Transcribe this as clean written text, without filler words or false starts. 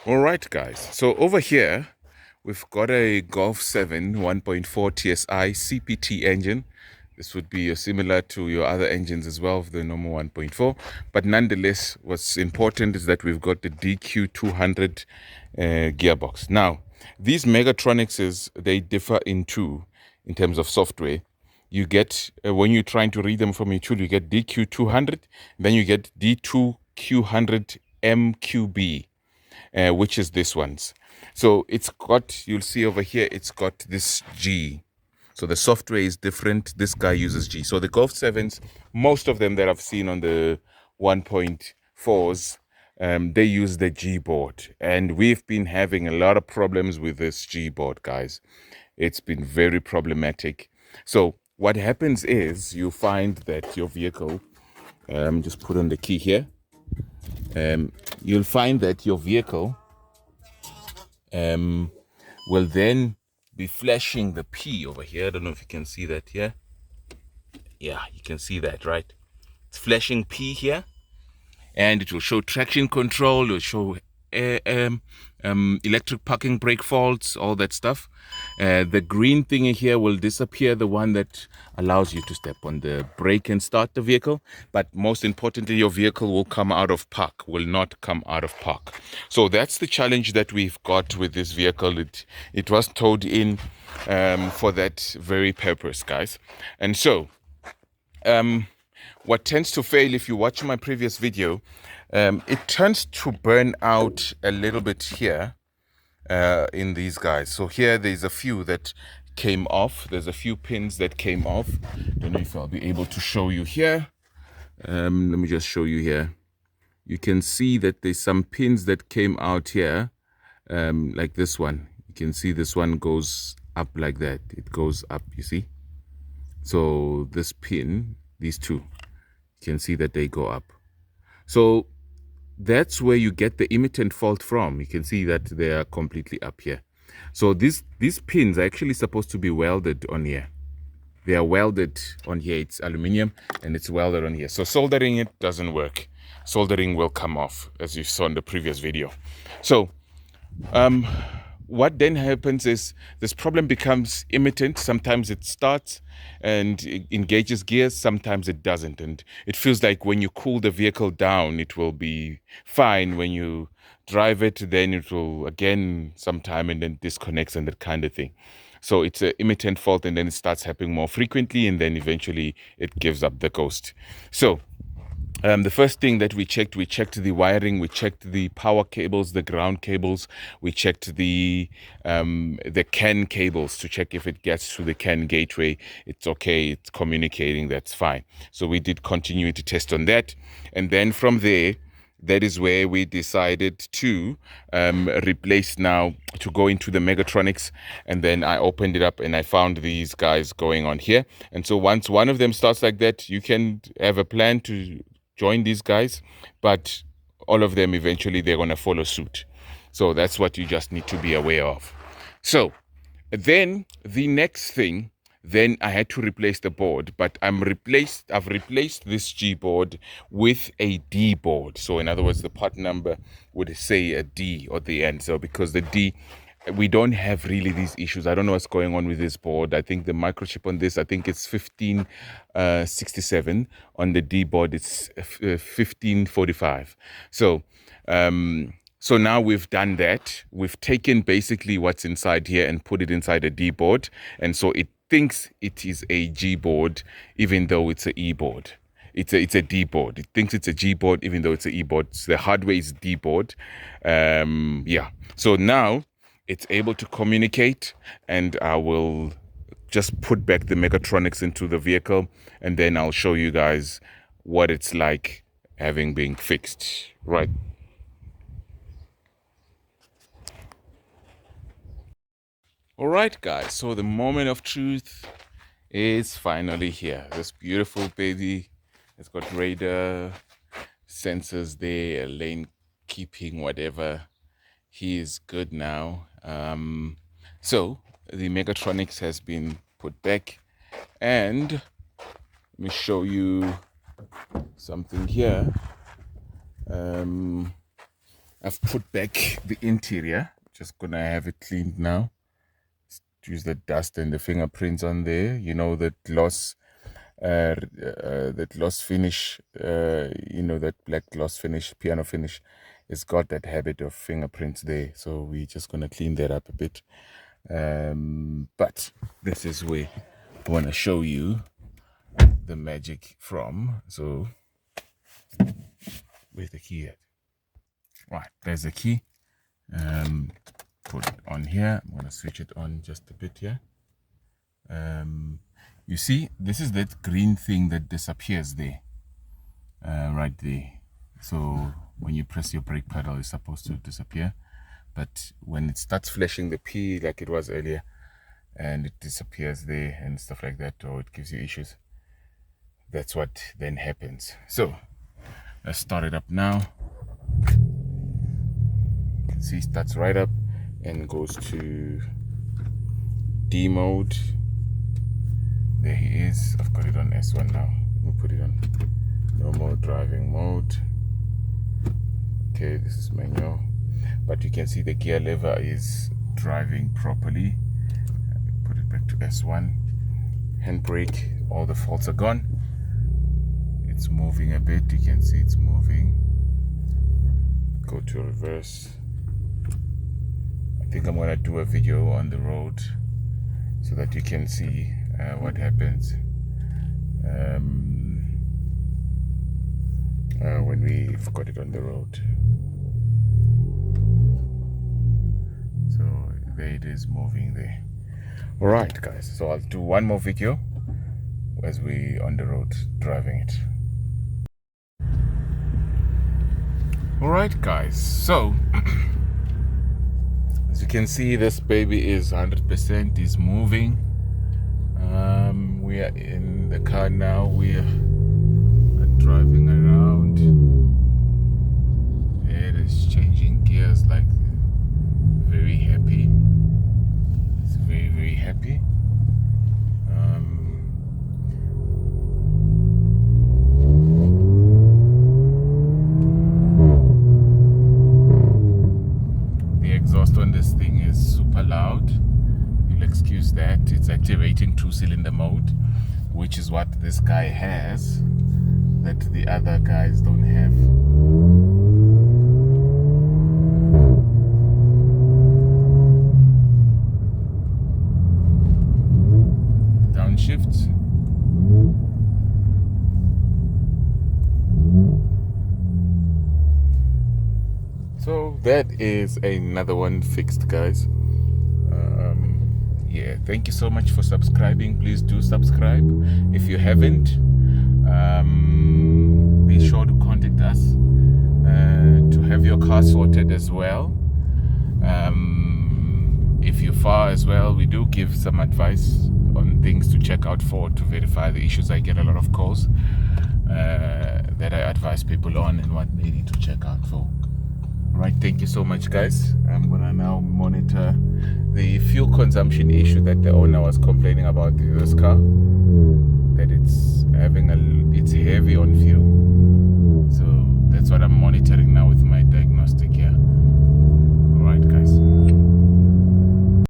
All right, guys. So over here, we've got a Golf 7 1.4 TSI CPT engine. This would be similar to your other engines as well, the normal 1.4. But nonetheless, what's important is that we've got the DQ200 gearbox. Now, these Megatronics, they differ in two in terms of software. You get, when you're trying to read them from your tool, you get DQ200, then you get D2Q100 MQB, which is this one's. So it's got, you'll see over here, it's got this G. So the software is different. This guy uses G. So the Golf 7s, most of them that I've seen on the 1.4s, they use the G board. And we've been having a lot of problems with this G board, guys. It's been very problematic. So what happens is you find that your vehicle, just put on the key here, you'll find that your vehicle will then be flashing the P over here. I don't know if you can see that here. Yeah, you can see that, right? It's flashing P here, and it will show traction control, it will show electric parking brake faults, all that stuff. The green thing here will disappear, the one that allows you to step on the brake and start the vehicle. But most importantly, your vehicle will come out of park, will not come out of park. So that's the challenge that we've got with this vehicle. It was towed in for that very purpose, guys. And so what tends to fail, if you watch my previous video, it tends to burn out a little bit here in these guys. So here there's a few that came off. There's a few pins that came off. Don't know if I'll be able to show you here. Let me just show you here. You can see that there's some pins that came out here, like this one. You can see this one goes up like that. It goes up, you see. So this pin, these two, you can see that they go up. So that's where you get the immittance fault from. You can see that they are completely up here. So these pins are actually supposed to be welded on here. They are welded on here. It's aluminum and it's welded on here. So soldering it doesn't work. Soldering will come off, as you saw in the previous video. So what then happens is this problem becomes immitent. Sometimes it starts and it engages gears, sometimes it doesn't. And it feels like when you cool the vehicle down, it will be fine. When you drive it, then it will again sometime and then disconnects and that kind of thing. So it's an immitent fault, and then it starts happening more frequently, and then eventually it gives up the ghost. So the first thing that we checked the wiring, we checked the power cables, the ground cables, we checked the CAN cables to check if it gets to the CAN gateway. It's okay, it's communicating, that's fine. So we did continuity test on that. And then from there, that is where we decided to replace now, to go into the Megatronics. And then I opened it up and I found these guys going on here. And so once one of them starts like that, you can have a plan to join these guys, but all of them eventually they're going to follow suit. So that's what you just need to be aware of. So then the next thing, then I had to replace the board, but I've replaced this G board with a D board. So in other words, the part number would say a D at the end. So because the D, we don't have really these issues. I don't know what's going on with this board. I think the microchip on this, I think it's 1567. On the D board, it's 1545. So so now we've done that. We've taken basically what's inside here and put it inside a D board. And so it thinks it is a G board, even though it's a E board. It's a D board. It thinks it's a G board, even though it's a E board. So the hardware is D board. Yeah. So now it's able to communicate, and I will just put back the Megatronics into the vehicle, and then I'll show you guys what it's like having been fixed. Right. All right, guys. So the moment of truth is finally here. This beautiful baby. It's got radar sensors there, lane keeping, whatever. He is good now. So the Megatronics has been put back, and let me show you something here. I've put back the interior. Just gonna have it cleaned now. Use the dust and the fingerprints on there. You know, that gloss finish, that black gloss finish, piano finish, it's got that habit of fingerprints there. So we're just gonna clean that up a bit. But this is where I want to show you the magic from. So where's the key at? Right, there's the key. Put it on here. I'm gonna switch it on just a bit here. You see, this is that green thing that disappears there, right there. So when you press your brake pedal, it's supposed to disappear, but when it starts flashing the P like it was earlier, and it disappears there and stuff like that, or it gives you issues, that's what then happens. So let's start it up now. You can see it starts right up and goes to D mode. There he is. I've got it on S1 now. Let me put it on normal driving mode. Okay, this is manual, but you can see the gear lever is driving properly. Put it back to S1. Handbrake, all the faults are gone. It's moving a bit. You can see it's moving. Go to reverse. I think I'm gonna do a video on the road so that you can see what happens when we've got it on the road. So there it is, moving there. All right, guys, so I'll do one more video as we on the road driving it. All right, guys, so as you can see, this baby is 100%, is moving. We are in the car now. We are driving around. It is changing gears, like very happy. It's very, very happy. The exhaust on this thing is super loud. You'll excuse that. It's activating two-cylinder mode, which is what this guy has that the other guys don't have. Downshift. So that is another one fixed, guys. Yeah, thank you so much for subscribing. Please do subscribe if you haven't. Be sure to contact us to have your car sorted as well. If you're far as well, we do give some advice on things to check out for to verify the issues. I get a lot of calls that I advise people on and what they need to check out for. Right, thank you so much, guys. I'm gonna now monitor the fuel consumption issue that the owner was complaining about in this car, that it's heavy on fuel. So that's what I'm monitoring now with my diagnostic.